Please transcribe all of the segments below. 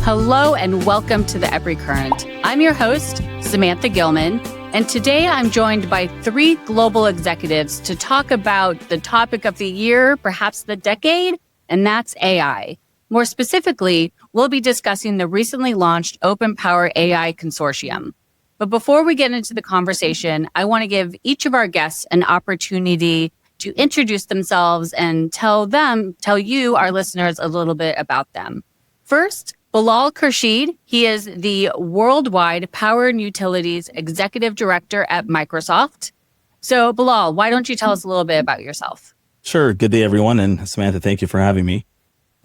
Hello and welcome to the EPRI Current. I'm your host, Samantha Gilman, and today I'm joined by three global executives to talk about the topic of the year, perhaps the decade, and that's AI. More specifically, we'll be discussing the recently launched OpenPower AI Consortium. But before we get into the conversation, I want to give each of our guests an opportunity to introduce themselves and tell you, our listeners, a little bit about them. First, Bilal Khursheed. He is the Worldwide Power and Utilities Executive Director at Microsoft. So, Bilal, why don't you tell us a little bit about yourself? Sure. Good day, everyone. And Samantha, thank you for having me.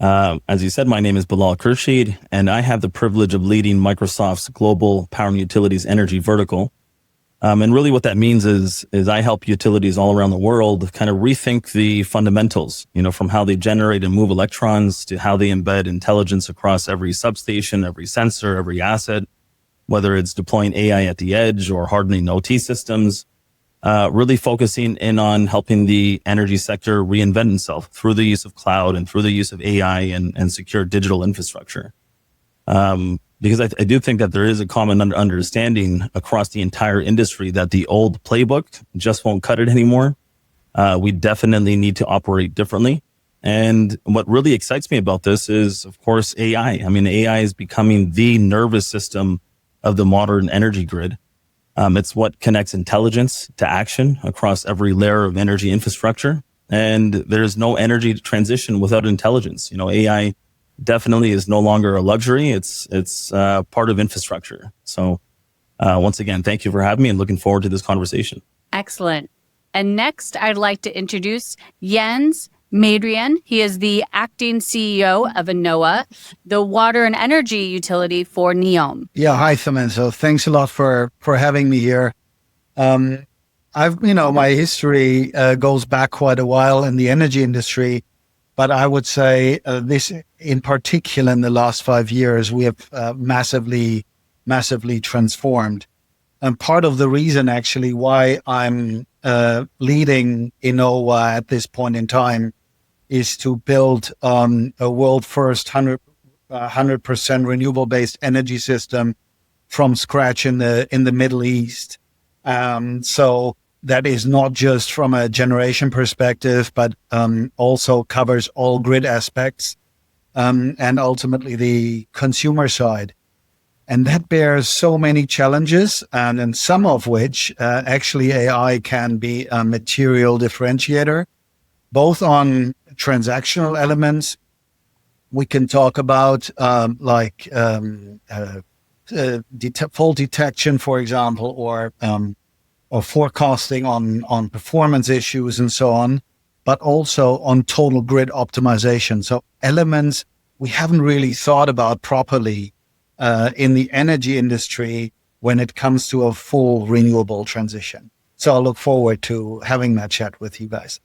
As you said, my name is Bilal Khursheed, and I have the privilege of leading Microsoft's global power and utilities energy vertical. And really what that means is I help utilities all around the world kind of rethink the fundamentals, from how they generate and move electrons to how they embed intelligence across every substation, every sensor, every asset, whether it's deploying AI at the edge or hardening OT systems, really focusing in on helping the energy sector reinvent itself through the use of cloud and through the use of AI and secure digital infrastructure. Because I do think that there is a common understanding across the entire industry that the old playbook just won't cut it anymore. We definitely need to operate differently. And what really excites me about this is, of course, AI. I mean, AI is becoming the nervous system of the modern energy grid. It's what connects intelligence to action across every layer of energy infrastructure. And there's no energy transition without intelligence. AI definitely is no longer a luxury. It's part of infrastructure. So once again, thank you for having me and looking forward to this conversation. Excellent. And next, I'd like to introduce Jens Madrian. He is the acting CEO of ENOWA, the water and energy utility for NEOM. Yeah, hi, Samantha. Thanks a lot for having me here. My history goes back quite a while in the energy industry. But I would say this in particular in the last 5 years, we have massively transformed. And part of the reason actually why I'm leading ENOWA at this point in time is to build a world first 100% renewable based energy system from scratch in the Middle East. So that is not just from a generation perspective, but also covers all grid aspects and ultimately the consumer side. And that bears so many challenges, and some of which actually AI can be a material differentiator, both on transactional elements. We can talk about fault detection, for example, or forecasting on performance issues and so on, but also on total grid optimization. So elements we haven't really thought about properly in the energy industry when it comes to a full renewable transition. So I look forward to having that chat with you guys.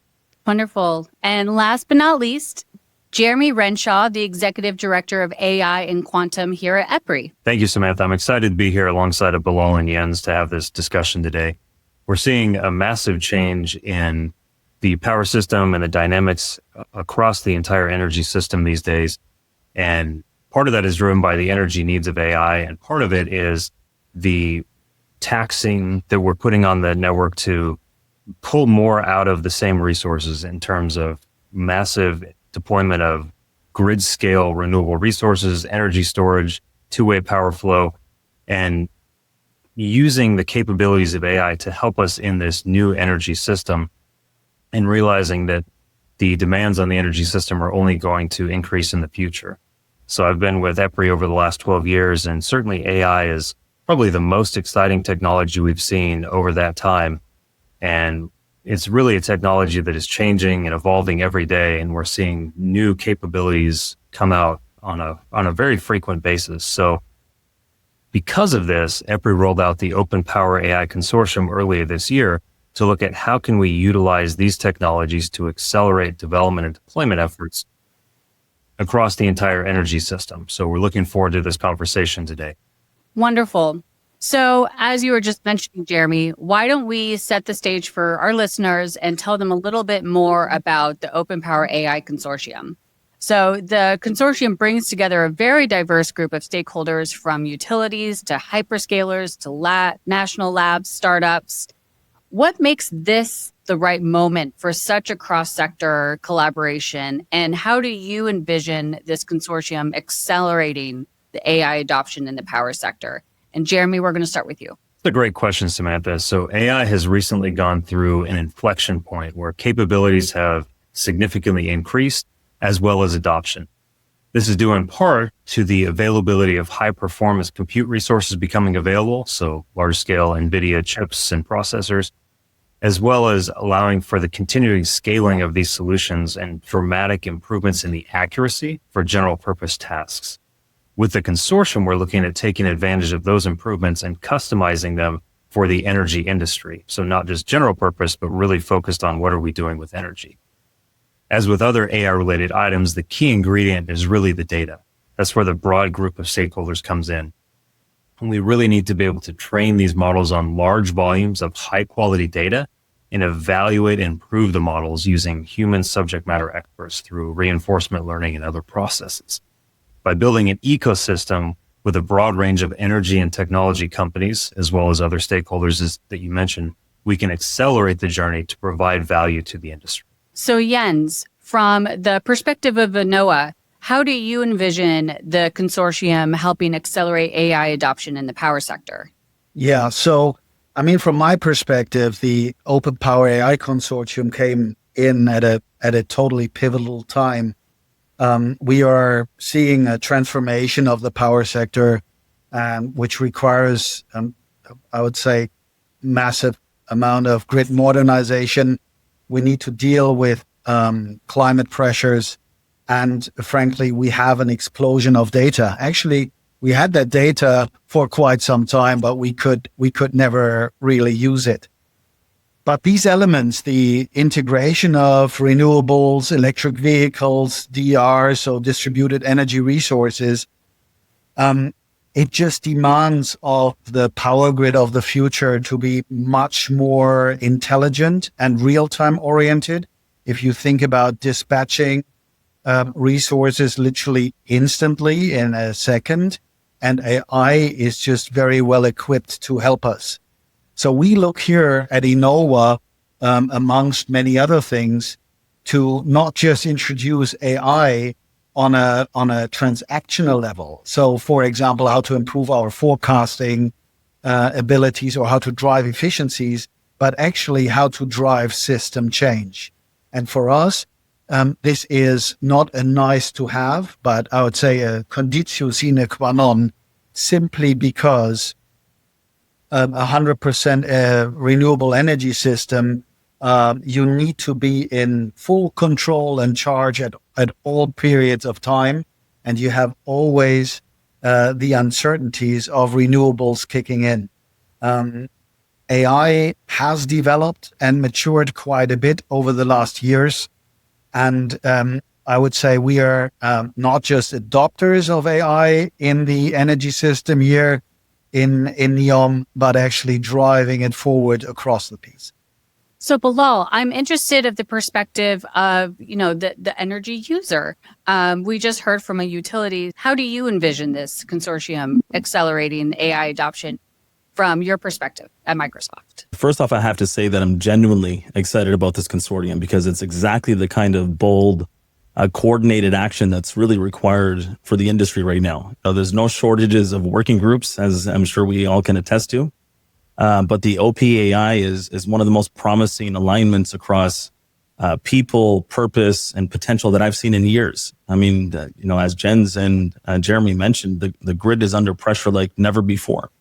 Wonderful. And last but not least, Jeremy Renshaw, the Executive Director of AI and Quantum here at EPRI. Thank you, Samantha. I'm excited to be here alongside of Bilal and Jens to have this discussion today. We're seeing a massive change in the power system and the dynamics across the entire energy system these days. And part of that is driven by the energy needs of AI. And part of it is the taxing that we're putting on the network to pull more out of the same resources in terms of massive deployment of grid scale renewable resources, energy storage, two-way power flow, and using the capabilities of AI to help us in this new energy system and realizing that the demands on the energy system are only going to increase in the future. So I've been with EPRI over the last 12 years, and certainly AI is probably the most exciting technology we've seen over that time. And it's really a technology that is changing and evolving every day, and we're seeing new capabilities come out on a very frequent basis. So because of this, EPRI rolled out the OpenPower AI Consortium earlier this year to look at how can we utilize these technologies to accelerate development and deployment efforts across the entire energy system. So we're looking forward to this conversation today. Wonderful. So as you were just mentioning, Jeremy, why don't we set the stage for our listeners and tell them a little bit more about the OpenPower AI Consortium? So the consortium brings together a very diverse group of stakeholders, from utilities to hyperscalers to national labs, startups. What makes this the right moment for such a cross-sector collaboration? And how do you envision this consortium accelerating the AI adoption in the power sector? And Jeremy, we're going to start with you. That's a great question, Samantha. So AI has recently gone through an inflection point where capabilities have significantly increased, as well as adoption. This is due in part to the availability of high performance compute resources becoming available, so large scale NVIDIA chips and processors, as well as allowing for the continuing scaling of these solutions and dramatic improvements in the accuracy for general purpose tasks. With the consortium, we're looking at taking advantage of those improvements and customizing them for the energy industry. So not just general purpose, but really focused on what are we doing with energy. As with other AI-related items, the key ingredient is really the data. That's where the broad group of stakeholders comes in. And we really need to be able to train these models on large volumes of high-quality data and evaluate and improve the models using human subject matter experts through reinforcement learning and other processes. By building an ecosystem with a broad range of energy and technology companies, as well as other stakeholders that you mentioned, we can accelerate the journey to provide value to the industry. So Jens, from the perspective of ENOWA, how do you envision the consortium helping accelerate AI adoption in the power sector? Yeah, so from my perspective, the Open Power AI Consortium came in at a totally pivotal time. We are seeing a transformation of the power sector, which requires, I would say, massive amount of grid modernization. We need to deal with climate pressures. And frankly, we have an explosion of data. Actually, we had that data for quite some time, but we could never really use it. But these elements, the integration of renewables, electric vehicles, DR, so distributed energy resources, it just demands of the power grid of the future to be much more intelligent and real-time oriented. If you think about dispatching resources literally instantly in a second, and AI is just very well equipped to help us. So we look here at ENOWA, amongst many other things, to not just introduce AI on a transactional level. So, for example, how to improve our forecasting abilities or how to drive efficiencies, but actually how to drive system change. And for us, this is not a nice to have, but I would say a conditio sine qua non, simply because 100% renewable energy system, you need to be in full control and charge at all periods of time. And you have always the uncertainties of renewables kicking in. AI has developed and matured quite a bit over the last years. And I would say we are not just adopters of AI in the energy system here in NEOM, but actually driving it forward across the piece. So Bilal, I'm interested of the perspective of, the energy user. We just heard from a utility. How do you envision this consortium accelerating AI adoption from your perspective at Microsoft? First off, I have to say that I'm genuinely excited about this consortium because it's exactly the kind of bold, coordinated action that's really required for the industry right now. There's no shortages of working groups, as I'm sure we all can attest to. But the OPAI is one of the most promising alignments across people, purpose, and potential that I've seen in years. As Jens and Jeremy mentioned, the grid is under pressure like never before.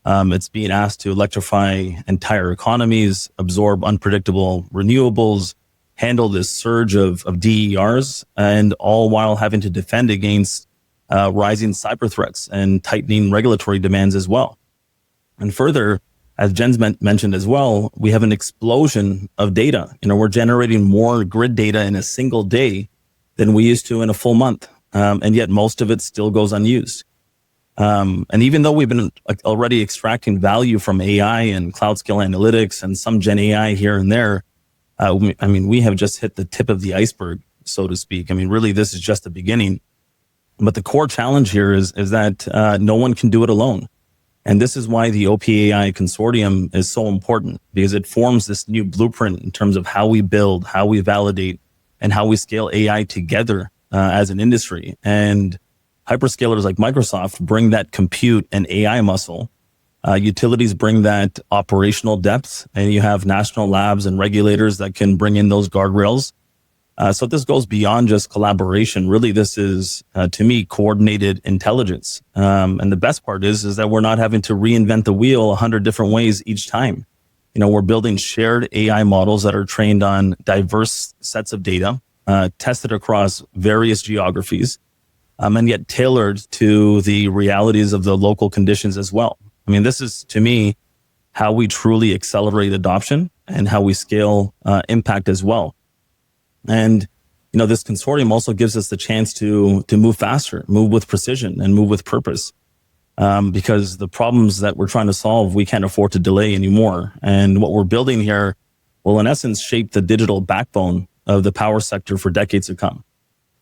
It's being asked to electrify entire economies, absorb unpredictable renewables, handle this surge of DERs, and all while having to defend against rising cyber threats and tightening regulatory demands as well. And further, as Jens mentioned as well, we have an explosion of data. We're generating more grid data in a single day than we used to in a full month. And yet most of it still goes unused. And even though we've been already extracting value from AI and cloud scale analytics and some Gen AI here and there, we have just hit the tip of the iceberg so to speak. I mean, really, this is just the beginning. But the core challenge here is that no one can do it alone. And this is why the OPAI Consortium is so important, because it forms this new blueprint in terms of how we build, how we validate, and how we scale AI together as an industry. And hyperscalers like Microsoft bring that compute and AI muscle. Utilities bring that operational depth, and you have national labs and regulators that can bring in those guardrails. So this goes beyond just collaboration. Really, this is, to me, coordinated intelligence. And the best part is that we're not having to reinvent the wheel 100 different ways each time. You know, we're building shared AI models that are trained on diverse sets of data, tested across various geographies, and yet tailored to the realities of the local conditions as well. I mean, this is, to me, how we truly accelerate adoption and how we scale impact as well. And, you know, this consortium also gives us the chance to move faster, move with precision, and move with purpose. Because the problems that we're trying to solve, we can't afford to delay anymore. And what we're building here will, in essence, shape the digital backbone of the power sector for decades to come.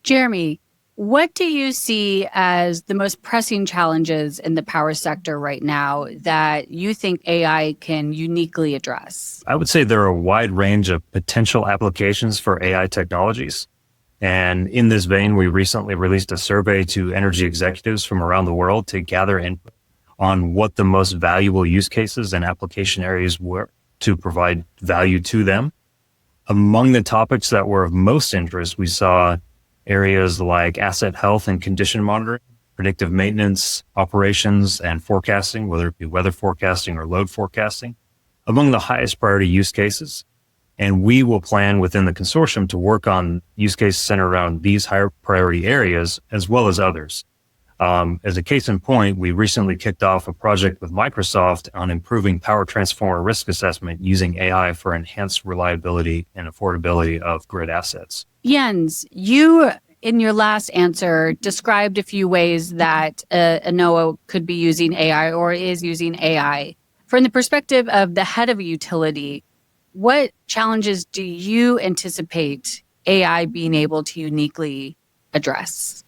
Jeremy, what do you see as the most pressing challenges in the power sector right now that you think AI can uniquely address? I would say there are a wide range of potential applications for AI technologies. And in this vein, we recently released a survey to energy executives from around the world to gather input on what the most valuable use cases and application areas were to provide value to them. Among the topics that were of most interest, we saw areas like asset health and condition monitoring, predictive maintenance, operations, and forecasting, whether it be weather forecasting or load forecasting, among the highest priority use cases. And we will plan within the consortium to work on use cases centered around these higher priority areas, as well as others. As a case in point, we recently kicked off a project with Microsoft on improving power transformer risk assessment using AI for enhanced reliability and affordability of grid assets. Jens, you, in your last answer, described a few ways that ENOWA could be using AI or is using AI. From the perspective of the head of a utility, what challenges do you anticipate AI being able to uniquely address?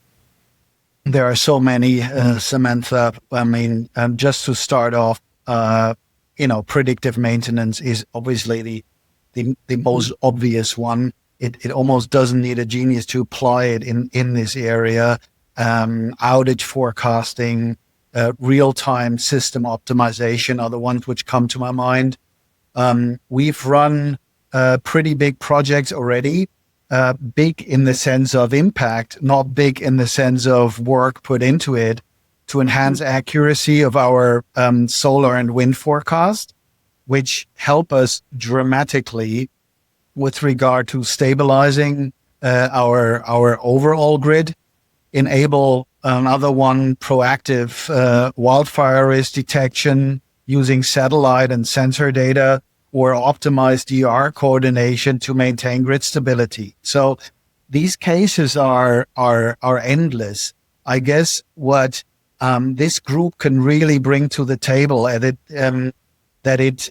There are so many, Samantha. I mean, just to start off, predictive maintenance is obviously the most obvious one. It almost doesn't need a genius to apply it in this area. Outage forecasting, real-time system optimization are the ones which come to my mind. We've run pretty big projects already, big in the sense of impact, not big in the sense of work put into it, to enhance accuracy of our solar and wind forecast, which help us dramatically with regard to stabilizing our overall grid, enable another one, proactive wildfire risk detection using satellite and sensor data, or optimized DR coordination to maintain grid stability. So these cases are endless. I guess what this group can really bring to the table, that it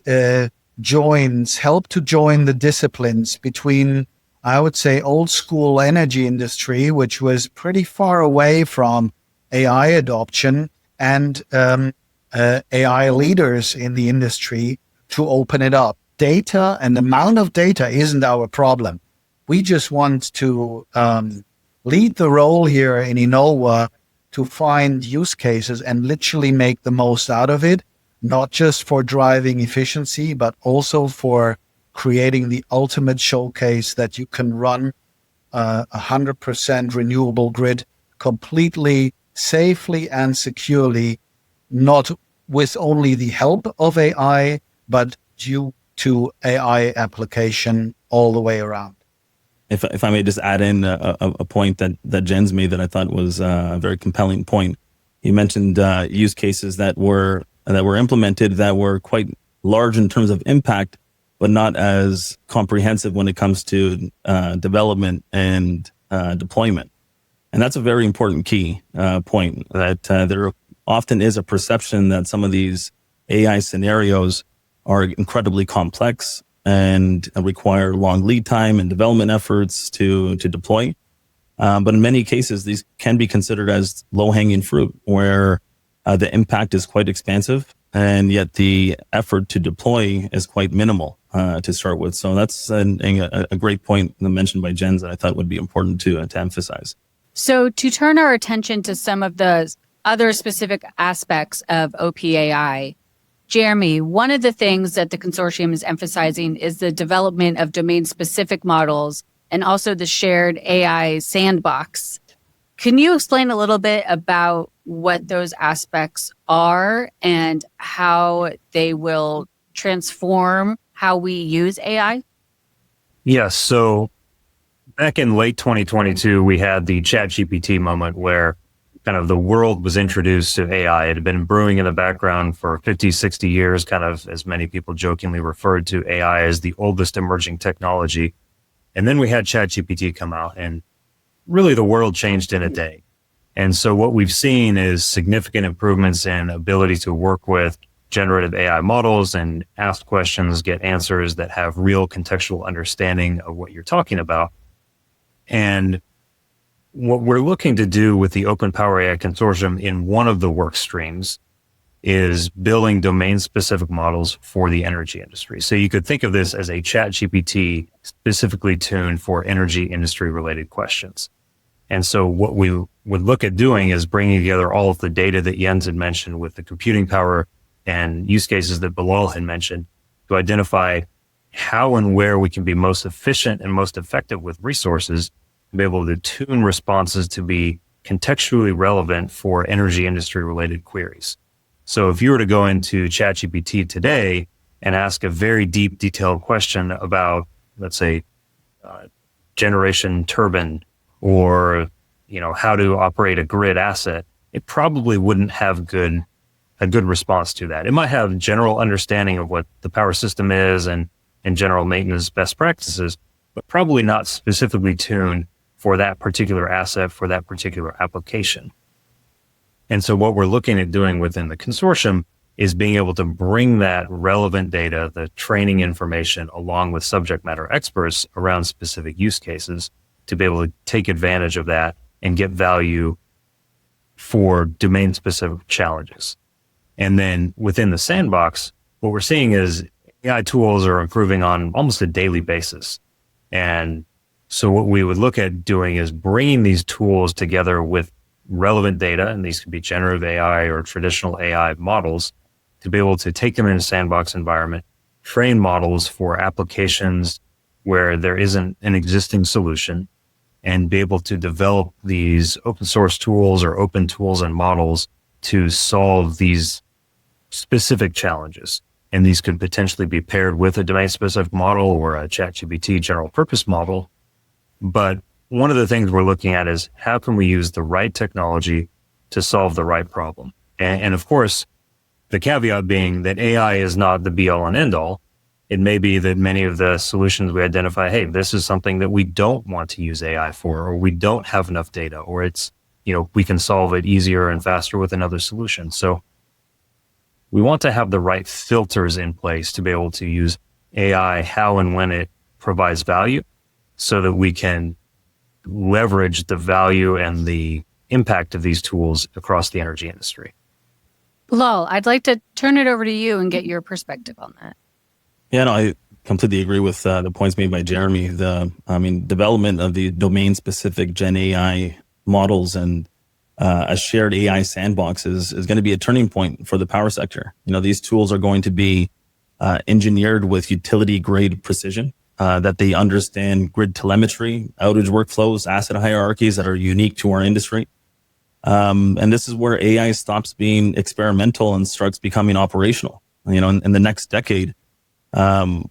help to join the disciplines between, I would say, old school energy industry, which was pretty far away from AI adoption, and AI leaders in the industry to open it up. Data and the amount of data isn't our problem. We just want to lead the role here in ENOWA to find use cases and literally make the most out of it, not just for driving efficiency, but also for creating the ultimate showcase that you can run 100% renewable grid completely, safely, and securely, not with only the help of AI, but due to AI application all the way around. If I may just add in a point that Jens made that I thought was a very compelling point. He mentioned use cases that were implemented that were quite large in terms of impact, but not as comprehensive when it comes to development and deployment. And that's a very important key point, that there often is a perception that some of these AI scenarios are incredibly complex, and require long lead time and development efforts to deploy. But in many cases, these can be considered as low-hanging fruit, where the impact is quite expansive, and yet the effort to deploy is quite minimal to start with. So that's a great point mentioned by Jens that I thought would be important to emphasize. So to turn our attention to some of the other specific aspects of OPAI, Jeremy, one of the things that the consortium is emphasizing is the development of domain-specific models and also the shared AI sandbox. Can you explain a little bit about what those aspects are and how they will transform how we use AI? Yes. So back in late 2022, we had the ChatGPT moment where kind of the world was introduced to AI. It had been brewing in the background for 50, 60 years, kind of as many people jokingly referred to AI as the oldest emerging technology. And then we had ChatGPT come out, and really the world changed in a day. And so what we've seen is significant improvements in ability to work with generative AI models and ask questions, get answers that have real contextual understanding of what you're talking about. And what we're looking to do with the Open Power AI Consortium in one of the work streams is building domain-specific models for the energy industry. So you could think of this as a ChatGPT specifically tuned for energy industry-related questions. And so what we would look at doing is bringing together all of the data that Jens had mentioned with the computing power and use cases that Bilal had mentioned to identify how and where we can be most efficient and most effective with resources to be able to tune responses to be contextually relevant for energy industry-related queries. So if you were to go into ChatGPT today and ask a very deep, detailed question about, let's say, generation turbine or, how to operate a grid asset, it probably wouldn't have a good response to that. It might have general understanding of what the power system is and general maintenance best practices, but probably not specifically tuned for that particular asset, for that particular application. And so what we're looking at doing within the consortium is being able to bring that relevant data, the training information, along with subject matter experts around specific use cases to be able to take advantage of that and get value for domain-specific challenges. And then within the sandbox, what we're seeing is AI tools are improving on almost a daily basis. And so what we would look at doing is bringing these tools together with relevant data, and these could be generative AI or traditional AI models, to be able to take them in a sandbox environment, train models for applications where there isn't an existing solution, and be able to develop these open source tools or open tools and models to solve these specific challenges. And these could potentially be paired with a domain-specific model or a ChatGPT general purpose model. But one of the things we're looking at is how can we use the right technology to solve the right problem? And of course, the caveat being that AI is not the be-all and end-all. It may be that many of the solutions we identify, hey, this is something that we don't want to use AI for, or we don't have enough data, or it's, we can solve it easier and faster with another solution. So we want to have the right filters in place to be able to use AI how and when it provides value so that we can leverage the value and the impact of these tools across the energy industry. Bilal, I'd like to turn it over to you and get your perspective on that. Yeah, no, I completely agree with the points made by Jeremy. Development of the domain-specific Gen AI models and a shared AI sandbox is going to be a turning point for the power sector. These tools are going to be engineered with utility-grade precision, that they understand grid telemetry, outage workflows, asset hierarchies that are unique to our industry. And this is where AI stops being experimental and starts becoming operational. In the next decade,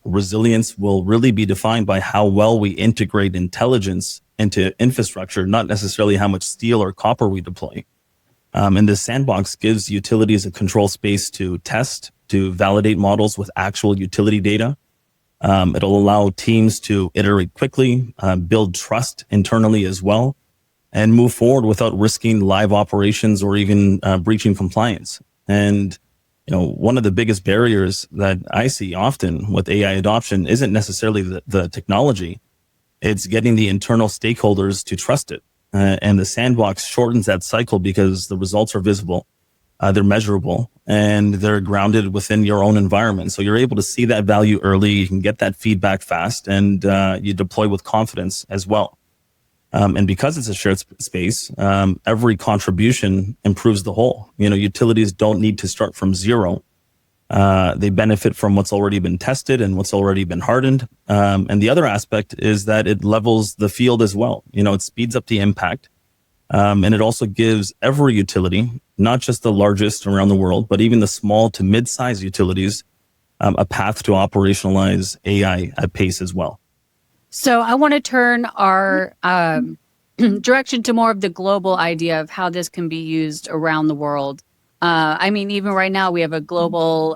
resilience will really be defined by how well we integrate intelligence into infrastructure, not necessarily how much steel or copper we deploy. And this sandbox gives utilities a control space to test, to validate models with actual utility data. It'll allow teams to iterate quickly, build trust internally as well, and move forward without risking live operations or even breaching compliance. And one of the biggest barriers that I see often with AI adoption isn't necessarily the technology. It's getting the internal stakeholders to trust it. And the sandbox shortens that cycle because the results are visible, they're measurable, and they're grounded within your own environment. So you're able to see that value early, you can get that feedback fast, and you deploy with confidence as well. And because it's a shared space, every contribution improves the whole. Utilities don't need to start from zero. They benefit from what's already been tested and what's already been hardened. And the other aspect is that it levels the field as well. It speeds up the impact. And it also gives every utility, not just the largest around the world, but even the small to mid-sized utilities, a path to operationalize AI at pace as well. So I want to turn our direction to more of the global idea of how this can be used around the world. Even right now we have a global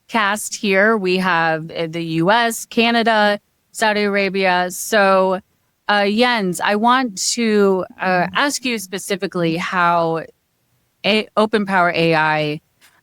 cast here. We have the US, Canada, Saudi Arabia. So Jens, I want to ask you specifically how open power AI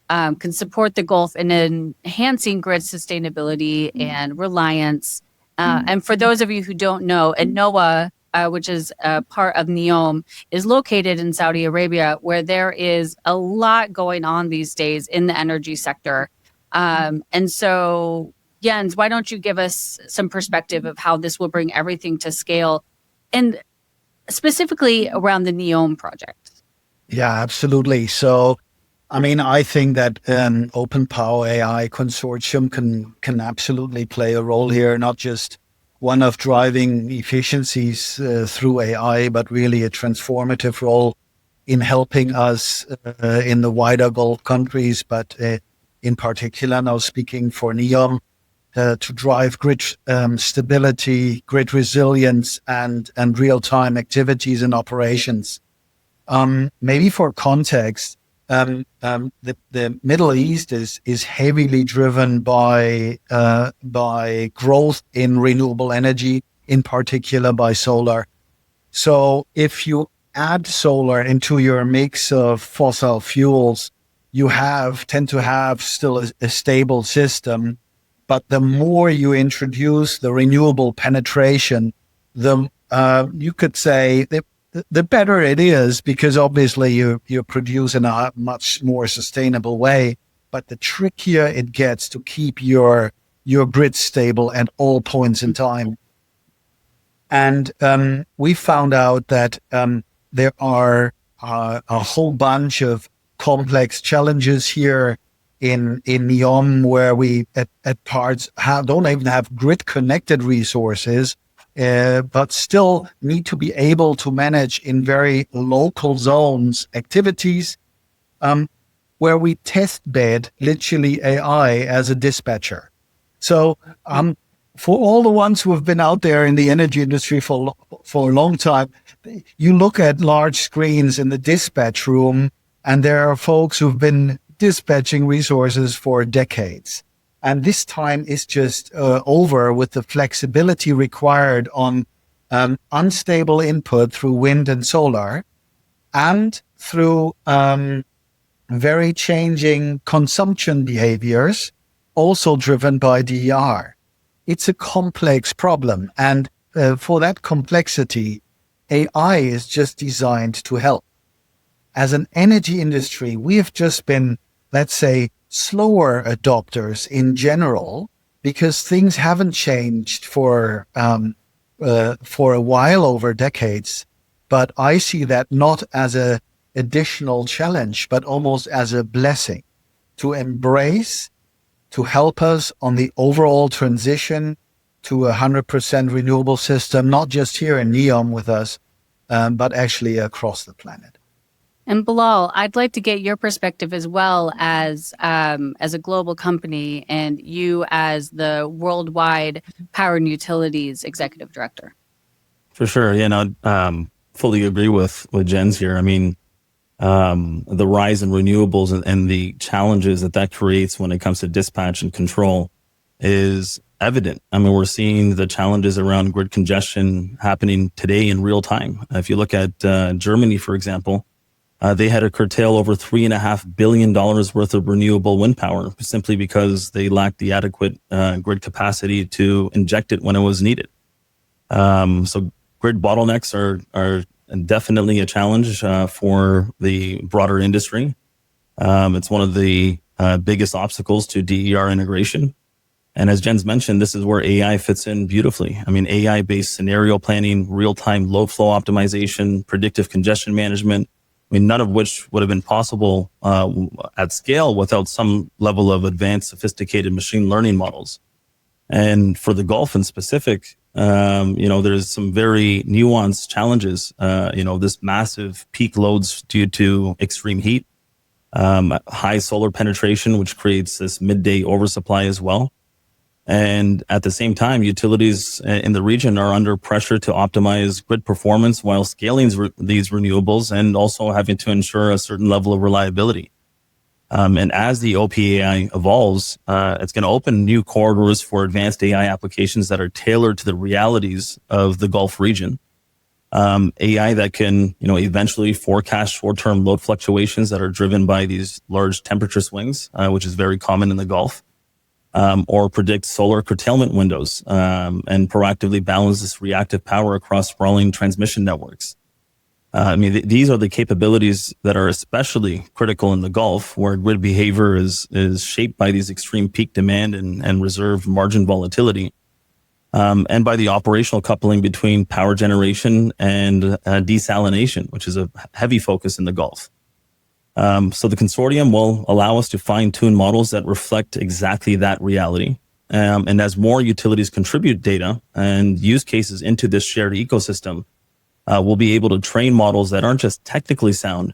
can support the Gulf in enhancing grid sustainability and reliance. And for those of you who don't know, ENOWA, which is a part of NEOM, is located in Saudi Arabia, where there is a lot going on these days in the energy sector. And so, Jens, why don't you give us some perspective of how this will bring everything to scale, and specifically around the NEOM project? Yeah, absolutely. So, I think that an Open Power AI Consortium can absolutely play a role here, not just one of driving efficiencies through AI, but really a transformative role in helping us in the wider Gulf countries, but in particular, now speaking for NEOM, to drive grid stability, grid resilience, and real-time activities and operations. Maybe for context, the Middle East is heavily driven by growth in renewable energy, in particular by solar. So if you add solar into your mix of fossil fuels, you tend to have still a stable system. But the more you introduce the renewable penetration, you could say the better it is, because obviously you produce in a much more sustainable way, but the trickier it gets to keep your grid stable at all points in time. And we found out that there are a whole bunch of complex challenges here in NEOM, where we at parts don't even have grid connected resources, but still need to be able to manage in very local zones activities, where we test bed literally AI as a dispatcher. So for all the ones who have been out there in the energy industry for a long time, you look at large screens in the dispatch room, and there are folks who've been dispatching resources for decades. And this time is just over with the flexibility required on unstable input through wind and solar, and through very changing consumption behaviors, also driven by DER. It's a complex problem. And for that complexity, AI is just designed to help. As an energy industry, we have just been, let's say, slower adopters in general, because things haven't changed for a while, over decades. But I see that not as an additional challenge, but almost as a blessing to embrace, to help us on the overall transition to 100% renewable system, not just here in NEOM with us, but actually across the planet. And Bilal, I'd like to get your perspective as well as a global company, and you as the worldwide power and utilities executive director. For sure. Fully agree with Jens here. The rise in renewables and the challenges that creates when it comes to dispatch and control is evident. We're seeing the challenges around grid congestion happening today in real time. If you look at Germany, for example, they had to curtail over $3.5 billion worth of renewable wind power simply because they lacked the adequate grid capacity to inject it when it was needed. So grid bottlenecks are definitely a challenge for the broader industry. It's one of the biggest obstacles to DER integration. And as Jen's mentioned, this is where AI fits in beautifully. I mean, AI-based scenario planning, real-time load flow optimization, predictive congestion management. I mean, none of which would have been possible at scale without some level of advanced, sophisticated machine learning models. And for the Gulf in specific, there's some very nuanced challenges. This massive peak loads due to extreme heat, high solar penetration, which creates this midday oversupply as well. And at the same time, utilities in the region are under pressure to optimize grid performance while scaling these renewables and also having to ensure a certain level of reliability. And as the OPAI evolves, it's going to open new corridors for advanced AI applications that are tailored to the realities of the Gulf region. AI that can, eventually forecast short-term load fluctuations that are driven by these large temperature swings, which is very common in the Gulf. Or predict solar curtailment windows and proactively balance this reactive power across sprawling transmission networks. These are the capabilities that are especially critical in the Gulf, where grid behavior is shaped by these extreme peak demand and reserve margin volatility, and by the operational coupling between power generation and desalination, which is a heavy focus in the Gulf. So the consortium will allow us to fine-tune models that reflect exactly that reality. And as more utilities contribute data and use cases into this shared ecosystem, we'll be able to train models that aren't just technically sound,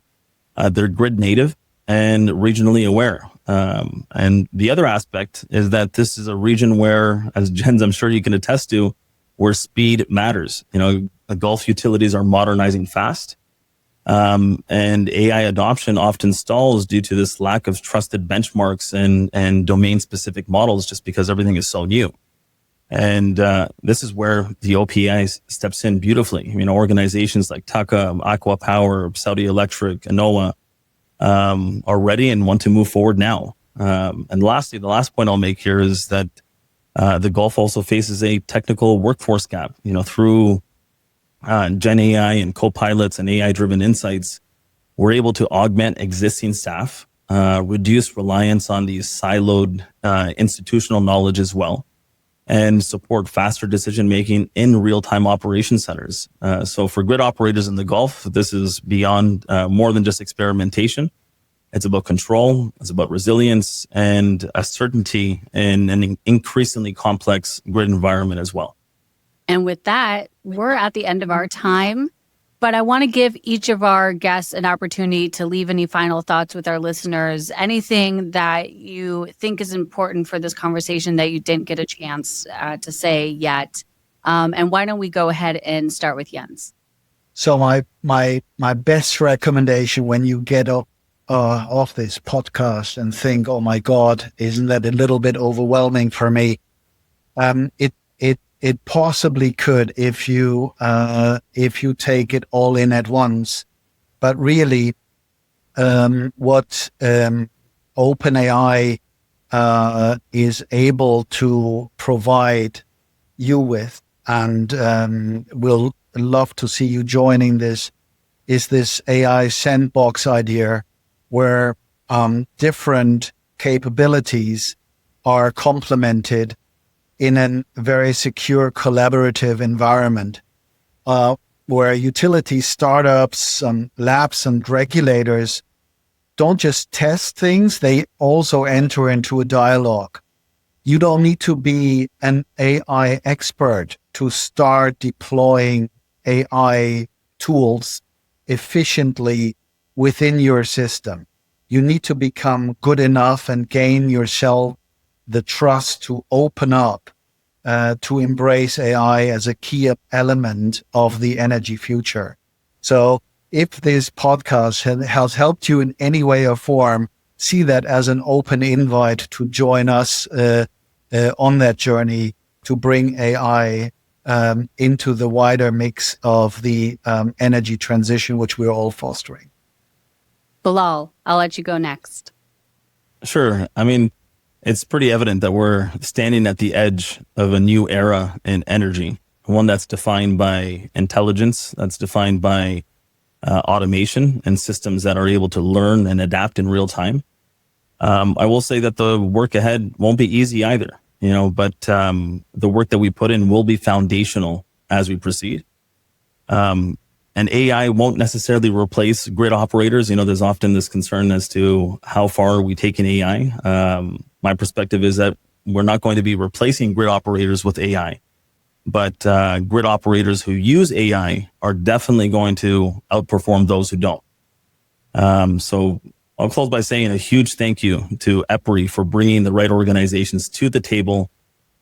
they're grid native and regionally aware. And the other aspect is that this is a region where, as Jens, I'm sure you can attest to, where speed matters. The Gulf utilities are modernizing fast. And AI adoption often stalls due to this lack of trusted benchmarks and domain-specific models, just because everything is so new. And this is where the OPAI steps in beautifully. Organizations like Taka, Aqua Power, Saudi Electric, ENOWA are ready and want to move forward now. And lastly, the last point I'll make here is that the Gulf also faces a technical workforce gap. Through Gen AI and co-pilots and AI-driven insights, we're able to augment existing staff, reduce reliance on these siloed institutional knowledge as well, and support faster decision-making in real-time operation centers. So for grid operators in the Gulf, this is beyond more than just experimentation. It's about control, it's about resilience, and a certainty in an increasingly complex grid environment as well. And with that, we're at the end of our time, but I want to give each of our guests an opportunity to leave any final thoughts with our listeners, anything that you think is important for this conversation that you didn't get a chance to say yet. And why don't we go ahead and start with Jens? So my best recommendation when you get up off this podcast and think, oh my God, isn't that a little bit overwhelming for me? It possibly could if you take it all in at once, but really, what OpenAI is able to provide you with, and we'll love to see you joining this, is this AI sandbox idea, where different capabilities are complemented in a very secure, collaborative environment, where utility startups, labs, and regulators don't just test things, they also enter into a dialogue. You don't need to be an AI expert to start deploying AI tools efficiently within your system. You need to become good enough and gain yourself the trust to open up, to embrace AI as a key element of the energy future. So if this podcast has helped you in any way or form, see that as an open invite to join us on that journey to bring AI into the wider mix of the energy transition, which we're all fostering. Bilal, I'll let you go next. Sure. I mean, it's pretty evident that we're standing at the edge of a new era in energy, one that's defined by intelligence, that's defined by automation and systems that are able to learn and adapt in real time. I will say that the work ahead won't be easy either, but the work that we put in will be foundational as we proceed. And AI won't necessarily replace grid operators. There's often this concern as to how far are we taking AI. My perspective is that we're not going to be replacing grid operators with AI, but grid operators who use AI are definitely going to outperform those who don't. So I'll close by saying a huge thank you to EPRI for bringing the right organizations to the table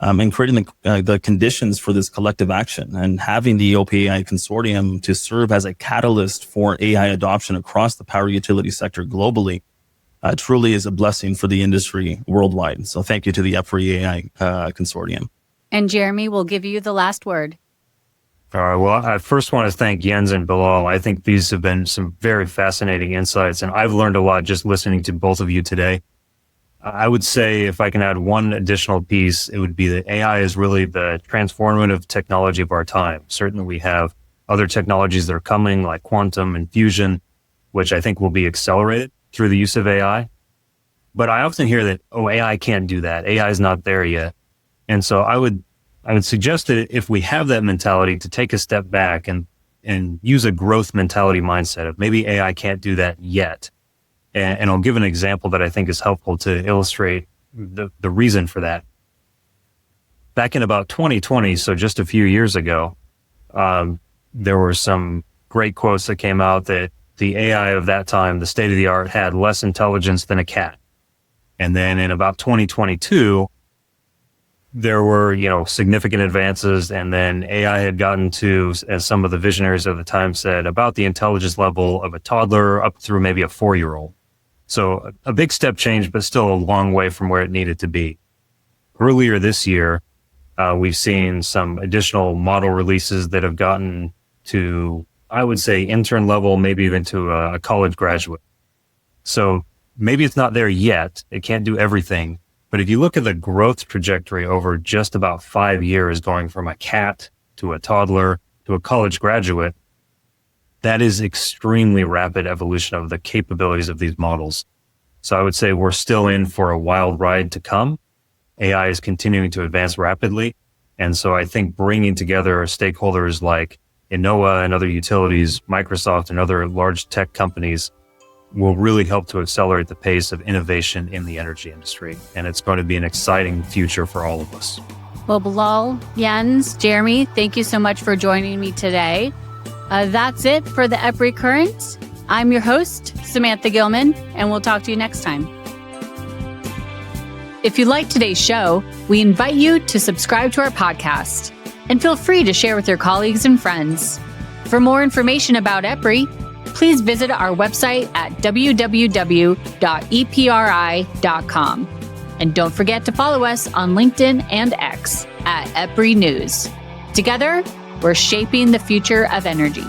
and creating the conditions for this collective action, and having the OPAI Consortium to serve as a catalyst for AI adoption across the power utility sector globally truly is a blessing for the industry worldwide. So thank you to the EPRI AI Consortium. And Jeremy, will give you the last word. All right. Well, I first want to thank Jens and Bilal. I think these have been some very fascinating insights, and I've learned a lot just listening to both of you today. I would say if I can add one additional piece, it would be that AI is really the transformative technology of our time. Certainly we have other technologies that are coming like quantum and fusion, which I think will be accelerated through the use of AI. But I often hear that, AI can't do that. AI is not there yet. And so I would suggest that if we have that mentality, to take a step back and use a growth mentality mindset of maybe AI can't do that yet. And I'll give an example that I think is helpful to illustrate the reason for that. Back in about 2020, so just a few years ago, there were some great quotes that came out that the AI of that time, the state of the art, had less intelligence than a cat. And then in about 2022, there were, significant advances. And then AI had gotten to, as some of the visionaries of the time said, about the intelligence level of a toddler up through maybe a 4-year-old. So a big step change, but still a long way from where it needed to be. Earlier this year, we've seen some additional model releases that have gotten to, I would say, intern level, maybe even to a college graduate. So maybe it's not there yet. It can't do everything. But if you look at the growth trajectory over just about 5 years, going from a cat to a toddler to a college graduate, that is extremely rapid evolution of the capabilities of these models. So I would say we're still in for a wild ride to come. AI is continuing to advance rapidly. And so I think bringing together stakeholders like ENOWA and other utilities, Microsoft and other large tech companies will really help to accelerate the pace of innovation in the energy industry. And it's going to be an exciting future for all of us. Well, Bilal, Jens, Jeremy, thank you so much for joining me today. That's it for the EPRI Current. I'm your host, Samantha Gilman, and we'll talk to you next time. If you like today's show, we invite you to subscribe to our podcast and feel free to share with your colleagues and friends. For more information about EPRI, please visit our website at www.epri.com. And don't forget to follow us on LinkedIn and X at EPRI News. Together, we're shaping the future of energy.